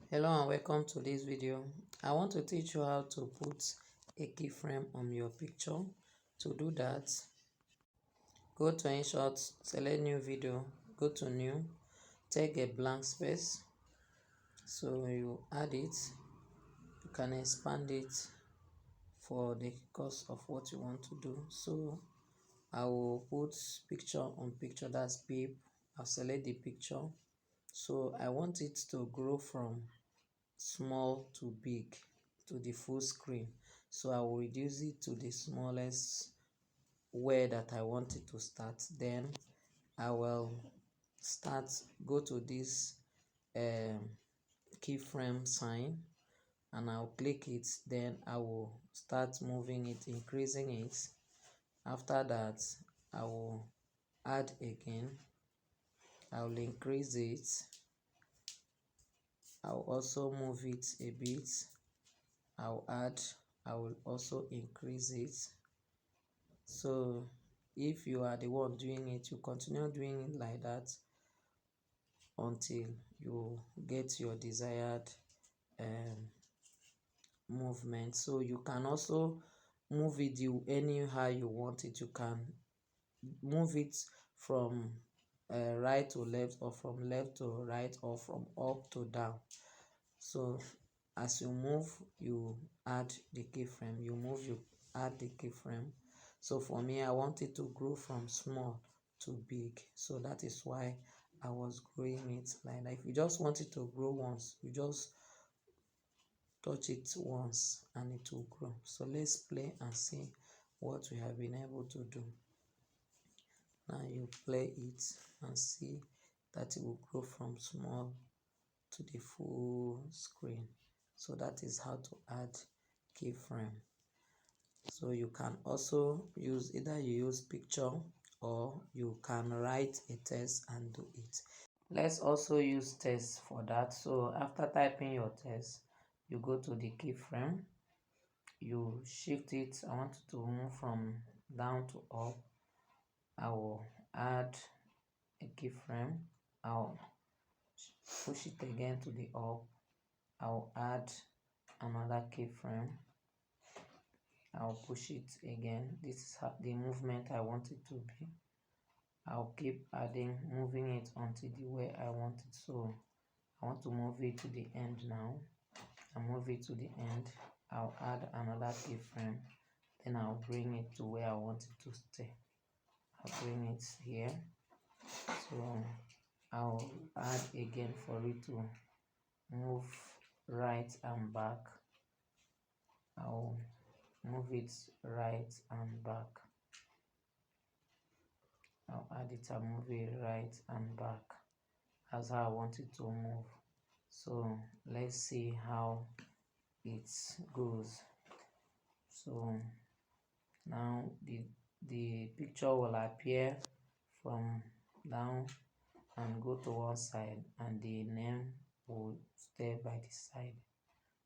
Hello and welcome to this video. I want to teach you how to put a keyframe on your picture. To do that, go to Inshot, select new video, go to new, take a blank space, so you add it. You can expand it for the course of what you want to do. So I will put picture on picture, that's peep. I'll select the picture. So I want it to grow from small to big to the full screen, so I will reduce it to the smallest where that I want it to start. Then I will go to this keyframe sign and I'll click it. Then I will start moving it, increasing it. After that, I will add again. I will increase it. I'll also move it a bit. I will also increase it. So if you are the one doing it, you continue doing it like that until you get your desired movement. So you can also move it anyhow you want it. You can move it from right to left, or from left to right, or from up to down. So as you move, you add the keyframe, you move, you add the keyframe. So for me, I want it to grow from small to big, so that is why I was growing it like that. If you just want it to grow once, you just touch it once and it will grow. So let's play and see what we have been able to do. Now you play it and see that it will grow from small to the full screen. So that is how to add keyframe. So you can also use, either you use picture or you can write a text and do it. Let's also use text for that. So after typing your text, you go to the keyframe, you shift it. I want it to move from down to up. I will add a keyframe. I'll push it again to the up. I'll add another keyframe. I'll push it again. This is the movement I want it to be. I'll keep adding, moving it until the way I want it. So I want to move it to the end now. I move it to the end. I'll add another keyframe. Then I'll bring it to where I want it to stay. I'll bring it here. So I'll add again for it to move right and back. I'll move it right and back. I'll add it and move it right and back. That's how I want it to move. So let's see how it goes. So now the picture will appear from down and go to one side, and the name will stay by the side.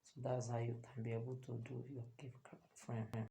So that's how you can be able to do your keyframe.